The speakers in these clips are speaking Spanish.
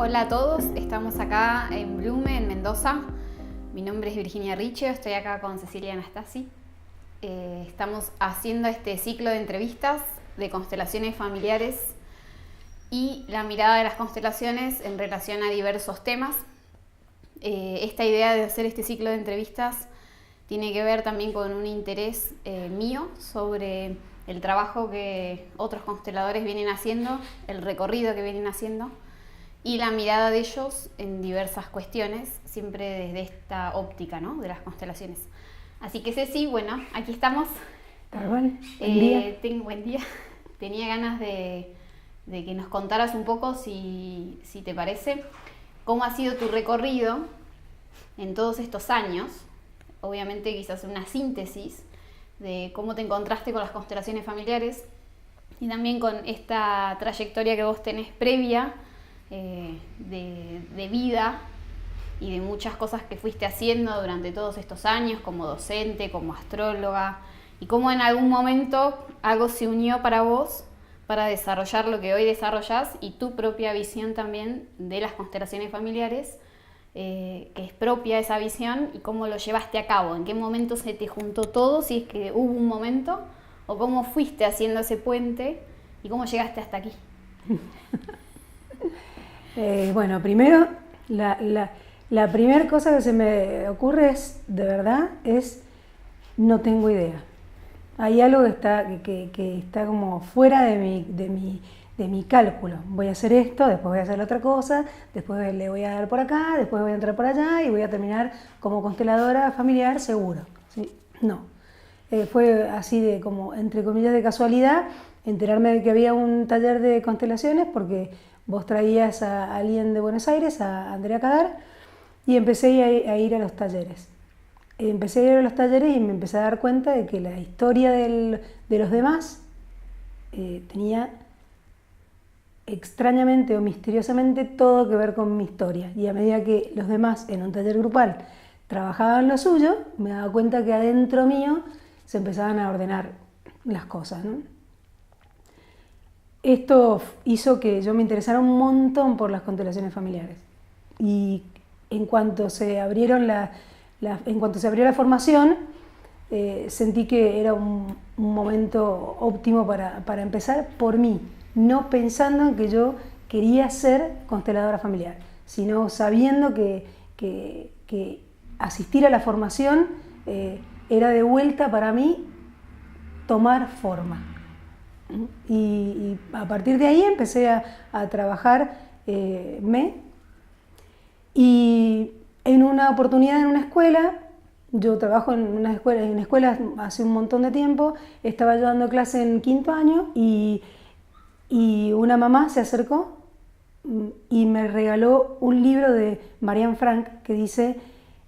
Hola a todos, estamos acá en Blume, en Mendoza. Mi nombre es Virginia Riccio, estoy acá con Cecilia Anastasi. Estamos haciendo este ciclo de entrevistas de constelaciones familiares y la mirada de las constelaciones en relación a diversos temas. Esta idea de hacer este ciclo de entrevistas tiene que ver también con un interés mío sobre el trabajo que otros consteladores vienen haciendo, el recorrido que vienen haciendo y la mirada de ellos en diversas cuestiones, siempre desde esta óptica, ¿no?, de las constelaciones. Así que Ceci, bueno, aquí estamos. Buen día. Buen día. Tenía ganas de que nos contaras un poco, si te parece, cómo ha sido tu recorrido en todos estos años. Obviamente quizás una síntesis de cómo te encontraste con las constelaciones familiares y también con esta trayectoria que vos tenés previa de vida y de muchas cosas que fuiste haciendo durante todos estos años como docente, como astróloga, y cómo en algún momento algo se unió para vos para desarrollar lo que hoy desarrollás y tu propia visión también de las constelaciones familiares, que es propia esa visión, y cómo lo llevaste a cabo, en qué momento se te juntó todo, si es que hubo un momento, o cómo fuiste haciendo ese puente y cómo llegaste hasta aquí. Bueno, primero, la primera cosa que se me ocurre es, de verdad, no tengo idea. Hay algo que está como fuera de mi cálculo. Voy a hacer esto, después voy a hacer la otra cosa, después le voy a dar por acá, después voy a entrar por allá y voy a terminar como consteladora familiar seguro. ¿Sí? No. Fue así de como, entre comillas, de casualidad, enterarme de que había un taller de constelaciones porque vos traías a alguien de Buenos Aires, a Andrea Cadar, y empecé a ir a los talleres. Empecé a ir a los talleres y me empecé a dar cuenta de que la historia de los demás tenía extrañamente o misteriosamente todo que ver con mi historia. Y a medida que los demás en un taller grupal trabajaban lo suyo, me daba cuenta que adentro mío se empezaban a ordenar las cosas, ¿no? Esto hizo que yo me interesara un montón por las constelaciones familiares. Y en cuanto se abrió la formación, sentí que era un momento óptimo para empezar por mí, no pensando en que yo quería ser consteladora familiar, sino sabiendo que asistir a la formación era de vuelta para mí tomar forma. Y a partir de ahí empecé a trabajar y en una oportunidad en una escuela, yo trabajo en una escuela hace un montón de tiempo, estaba yo dando clase en quinto año y una mamá se acercó y me regaló un libro de Marianne Frank que dice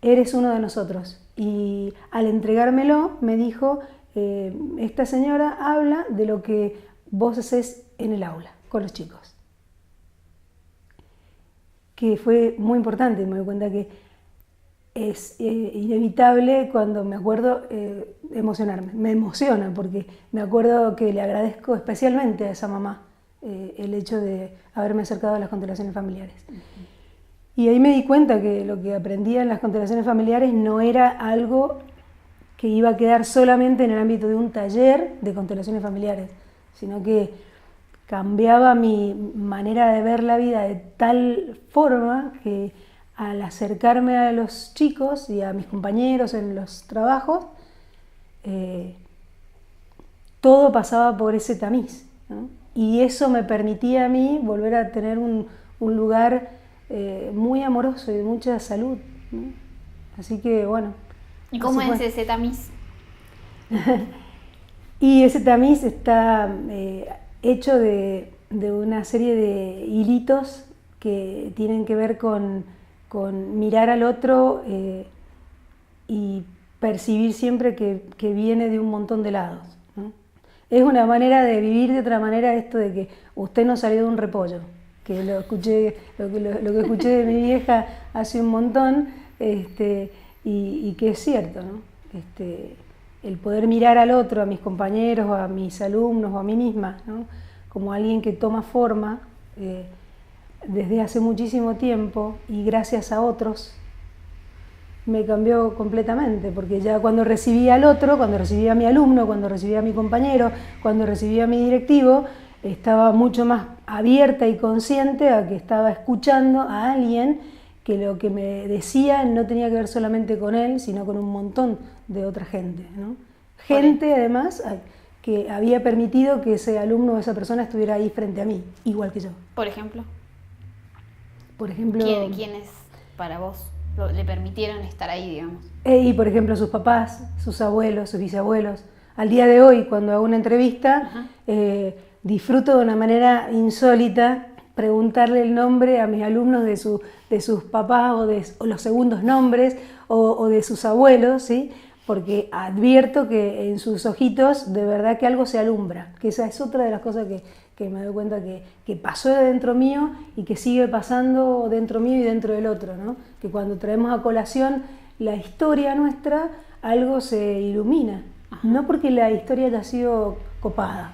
"Eres uno de nosotros", y al entregármelo me dijo: esta señora habla de lo que vos haces en el aula con los chicos, que fue muy importante. Me doy cuenta que es inevitable cuando me acuerdo emocionarme. Me emociona porque me acuerdo que le agradezco especialmente a esa mamá el hecho de haberme acercado a las constelaciones familiares. Y ahí me di cuenta que lo que aprendía en las constelaciones familiares no era algo que iba a quedar solamente en el ámbito de un taller de constelaciones familiares, sino que cambiaba mi manera de ver la vida de tal forma que al acercarme a los chicos y a mis compañeros en los trabajos, todo pasaba por ese tamiz, ¿no? Y eso me permitía a mí volver a tener un lugar muy amoroso y de mucha salud, ¿no? Así que bueno. ¿Y cómo es ese tamiz? Y ese tamiz está hecho de una serie de hilitos que tienen que ver con mirar al otro y percibir siempre que viene de un montón de lados, ¿no? Es una manera de vivir de otra manera esto de que usted no salió de un repollo, que lo que escuché de mi vieja hace un montón, y que es cierto, ¿no? El poder mirar al otro, a mis compañeros, a mis alumnos o a mí misma, ¿no?, como alguien que toma forma, desde hace muchísimo tiempo y gracias a otros, me cambió completamente, porque ya cuando recibía al otro, cuando recibía a mi alumno, cuando recibía a mi compañero, cuando recibía a mi directivo, estaba mucho más abierta y consciente a que estaba escuchando a alguien que lo que me decía no tenía que ver solamente con él, sino con un montón de otra gente, ¿no? Gente, además, que había permitido que ese alumno o esa persona estuviera ahí frente a mí, igual que yo. Por ejemplo, ¿quiénes para vos le permitieron estar ahí, digamos? Y por ejemplo, sus papás, sus abuelos, sus bisabuelos. Al día de hoy, cuando hago una entrevista, disfruto de una manera insólita preguntarle el nombre a mis alumnos de sus papás o los segundos nombres o de sus abuelos, ¿sí? Porque advierto que en sus ojitos de verdad que algo se alumbra, que esa es otra de las cosas que me doy cuenta que pasó de dentro mío y que sigue pasando dentro mío y dentro del otro, ¿no? Que cuando traemos a colación la historia nuestra, algo se ilumina. No porque la historia haya sido copada,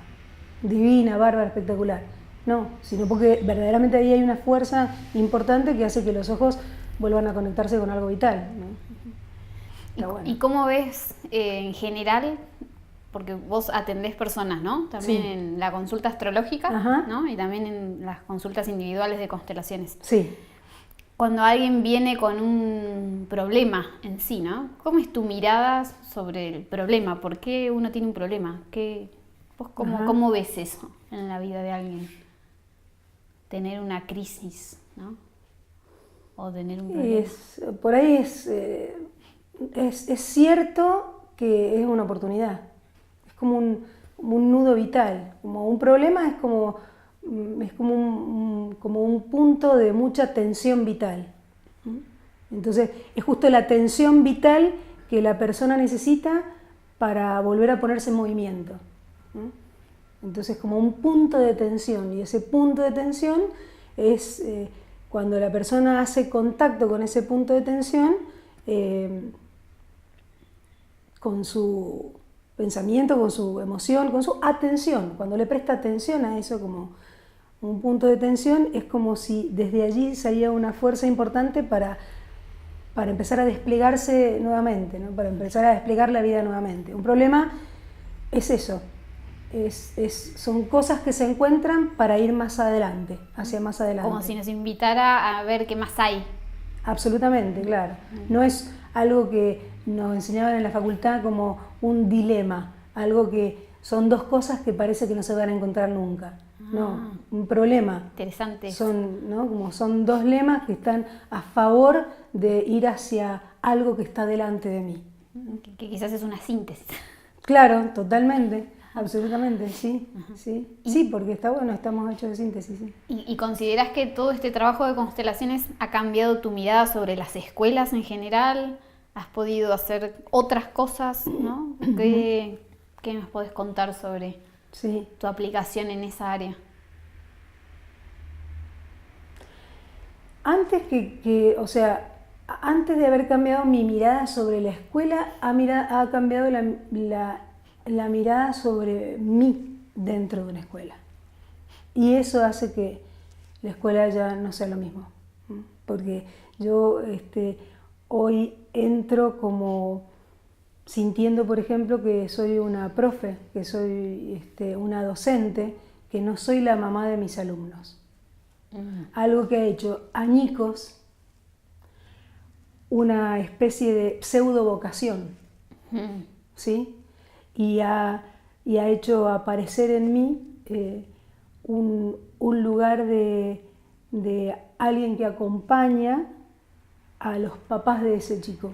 divina, bárbara, espectacular, no, sino porque verdaderamente ahí hay una fuerza importante que hace que los ojos vuelvan a conectarse con algo vital, ¿no? ¿Y cómo ves en general, porque vos atendés personas, ¿no? También en la consulta astrológica, ¿no? Y también en las consultas individuales de constelaciones. Sí. Cuando alguien viene con un problema en sí, ¿no? ¿Cómo es tu mirada sobre el problema? ¿Por qué uno tiene un problema? ¿Vos cómo ves eso en la vida de alguien? Tener una crisis, ¿no? O tener un problema. Por ahí es cierto que es una oportunidad. Es como un nudo vital. Como un problema es como un punto de mucha tensión vital. Entonces, es justo la tensión vital que la persona necesita para volver a ponerse en movimiento. Entonces, como un punto de tensión, y ese punto de tensión es cuando la persona hace contacto con ese punto de tensión, con su pensamiento, con su emoción, con su atención. Cuando le presta atención a eso como un punto de tensión, es como si desde allí salía una fuerza importante para empezar a desplegarse nuevamente, ¿no? Para empezar a desplegar la vida nuevamente. Un problema es eso, son cosas que se encuentran para ir más adelante, hacia más adelante. Como si nos invitara a ver qué más hay. Absolutamente, claro. No es algo que nos enseñaban en la facultad como un dilema, algo que son dos cosas que parece que no se van a encontrar nunca. No, un problema. Interesante. Son dos lemas que están a favor de ir hacia algo que está delante de mí. Que quizás es una síntesis. Claro, totalmente, absolutamente, sí. Sí, porque está bueno, estamos hechos de síntesis. Sí. ¿Y considerás que todo este trabajo de constelaciones ha cambiado tu mirada sobre las escuelas en general? ¿Has podido hacer otras cosas, ¿no? ¿Qué nos podés contar sobre tu aplicación en esa área? Antes antes de haber cambiado mi mirada sobre la escuela, ha cambiado la mirada sobre mí dentro de una escuela. Y eso hace que la escuela ya no sea lo mismo. Porque yo hoy entro como sintiendo, por ejemplo, que soy una profe, que soy una docente, que no soy la mamá de mis alumnos. Algo que ha hecho añicos una especie de pseudo vocación, ¿sí? Y ha hecho aparecer en mí un lugar de alguien que acompaña a los papás de ese chico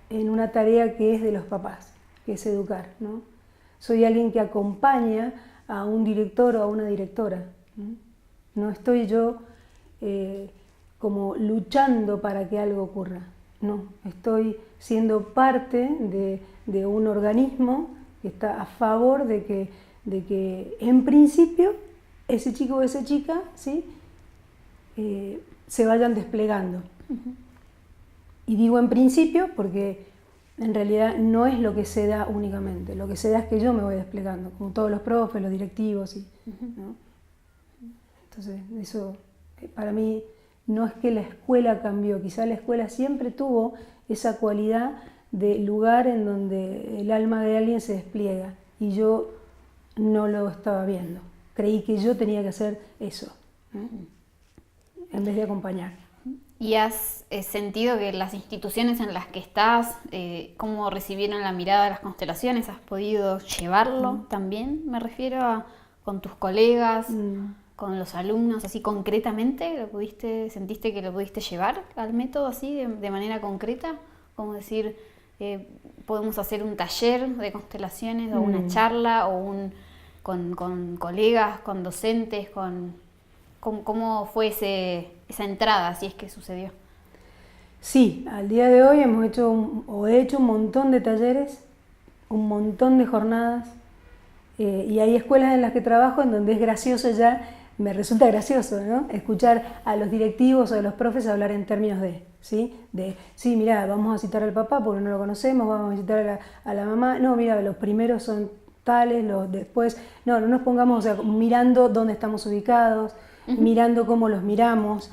en una tarea que es de los papás, que es educar, ¿no? Soy alguien que acompaña a un director o a una directora, ¿no? No estoy yo como luchando para que algo ocurra, no, estoy siendo parte de un organismo que está a favor de que en principio ese chico o esa chica, ¿sí? Se vayan desplegando. Y digo en principio porque en realidad no es lo que se da únicamente, lo que se da es que yo me voy desplegando, como todos los profes, los directivos, ¿no? Entonces eso Para mí no es que la escuela cambió, quizá la escuela siempre tuvo esa cualidad de lugar en donde el alma de alguien se despliega y yo no lo estaba viendo. Creí que yo tenía que hacer eso, ¿no? En vez de acompañar. ¿Y has sentido que las instituciones en las que estás, cómo recibieron la mirada de las constelaciones? ¿Has podido llevarlo también? Me refiero con tus colegas, con los alumnos, así concretamente. ¿Sentiste que lo pudiste llevar al método así de manera concreta? Como decir, podemos hacer un taller de constelaciones o una charla o con colegas, con docentes, ¿cómo fue esa entrada, si es que sucedió? Sí, al día de hoy he hecho un montón de talleres, un montón de jornadas, y hay escuelas en las que trabajo en donde es gracioso ya, me resulta gracioso, ¿no? Escuchar a los directivos o a los profes hablar en términos sí, mira, vamos a citar al papá porque no lo conocemos, vamos a citar a la mamá, no, mira, los primeros son tales, los después, no nos pongamos, o sea, mirando dónde estamos ubicados, mirando cómo los miramos,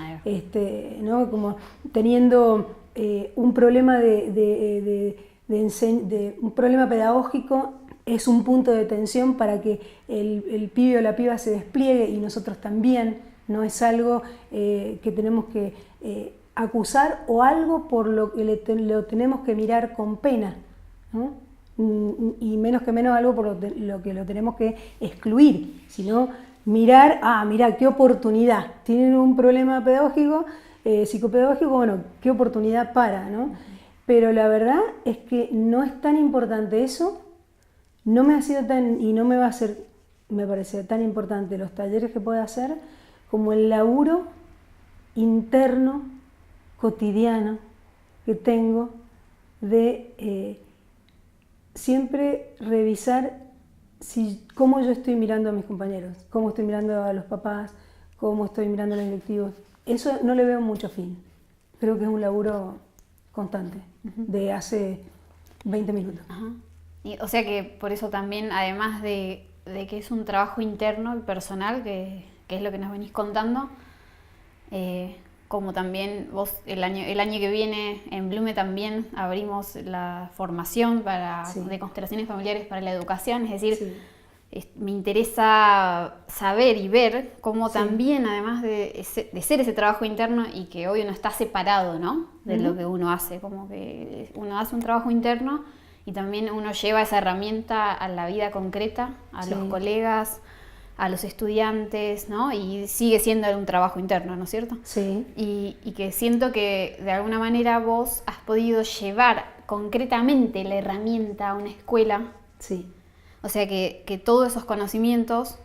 ¿no? Como teniendo un problema un problema pedagógico es un punto de tensión para que el pibe o la piba se despliegue y nosotros también, no es algo que tenemos que acusar o algo por lo que lo tenemos que mirar con pena, ¿no? Y menos algo por lo que lo tenemos que excluir, sino mirar, mira, qué oportunidad, tienen un problema pedagógico, psicopedagógico, bueno, qué oportunidad ¿no? Pero la verdad es que no es tan importante eso, no me ha sido y no me va a ser, me parece tan importante los talleres que pueda hacer como el laburo interno, cotidiano que tengo de siempre revisar cómo yo estoy mirando a mis compañeros, cómo estoy mirando a los papás, cómo estoy mirando a los directivos. Eso no le veo mucho fin. Creo que es un laburo constante, de hace 20 minutos. O sea que por eso también, además de que es un trabajo interno y personal, que es lo que nos venís contando, como también vos el año que viene en Blume también abrimos la formación de constelaciones familiares para la educación, es decir, me interesa saber y ver cómo también, además de ser ese trabajo interno y que obvio no está separado, ¿no?, de lo que uno hace, como que uno hace un trabajo interno y también uno lleva esa herramienta a la vida concreta, a los colegas, a los estudiantes, ¿no? Y sigue siendo un trabajo interno, ¿no es cierto? Sí. Y que siento que de alguna manera vos has podido llevar concretamente la herramienta a una escuela. Sí. O sea que todos esos conocimientos,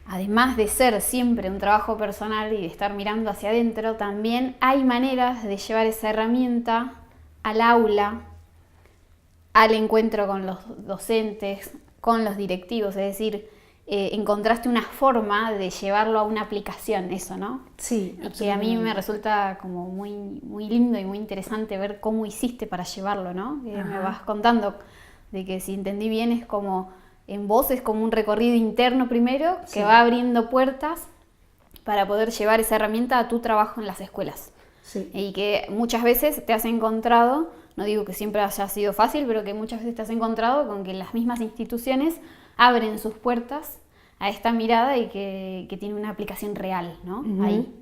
además de ser siempre un trabajo personal y de estar mirando hacia adentro, también hay maneras de llevar esa herramienta al aula, al encuentro con los docentes, con los directivos, es decir, encontraste una forma de llevarlo a una aplicación, eso, ¿no? Sí, y que a mí me resulta como muy, muy lindo y muy interesante ver cómo hiciste para llevarlo, ¿no? Que me vas contando de que, si entendí bien, es como en vos es como un recorrido interno primero que va abriendo puertas para poder llevar esa herramienta a tu trabajo en las escuelas. Sí. Y que muchas veces te has encontrado, no digo que siempre haya sido fácil, pero que muchas veces te has encontrado con que las mismas instituciones abren sus puertas a esta mirada y que tiene una aplicación real, ¿no? Ahí.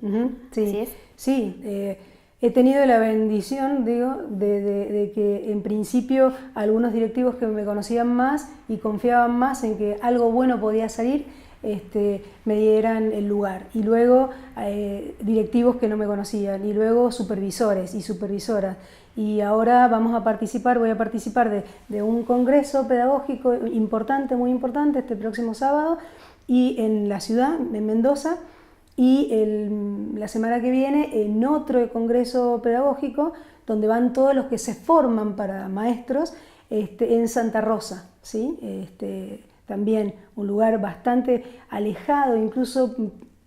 Sí. ¿Así es? Sí, he tenido la bendición, de que en principio algunos directivos que me conocían más y confiaban más en que algo bueno podía salir, me dieran el lugar. Y luego directivos que no me conocían, y luego supervisores y supervisoras. Y ahora voy a participar de un congreso pedagógico importante, muy importante, este próximo sábado, y en la ciudad, en Mendoza, y la semana que viene en otro congreso pedagógico donde van todos los que se forman para maestros en Santa Rosa, ¿sí? También un lugar bastante alejado, incluso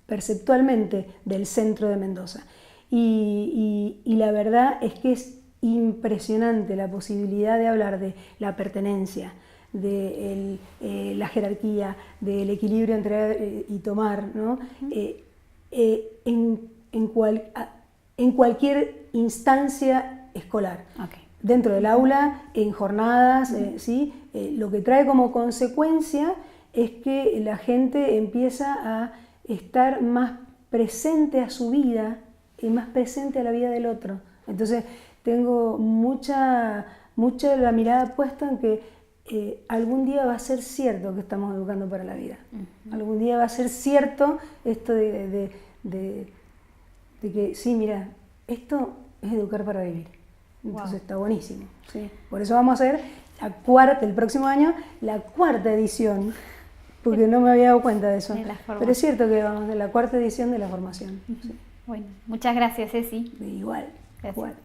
perceptualmente, del centro de Mendoza. Y la verdad es que es impresionante la posibilidad de hablar de la pertenencia, de la jerarquía, del equilibrio entre dar y tomar, ¿no? en cualquier instancia escolar. Okay. Dentro del aula, en jornadas, ¿sí? Lo que trae como consecuencia es que la gente empieza a estar más presente a su vida y más presente a la vida del otro. Entonces tengo mucha la mirada puesta en que algún día va a ser cierto que estamos educando para la vida. Algún día va a ser cierto esto de que sí, mira, esto es educar para vivir. Entonces está buenísimo. ¿Sí? Por eso vamos a hacer el próximo año, la 4ª edición, porque no me había dado cuenta de eso. Pero es cierto que vamos de la 4ª edición de la formación. ¿Sí? Bueno, muchas gracias, Ceci. Igual. Gracias. Igual.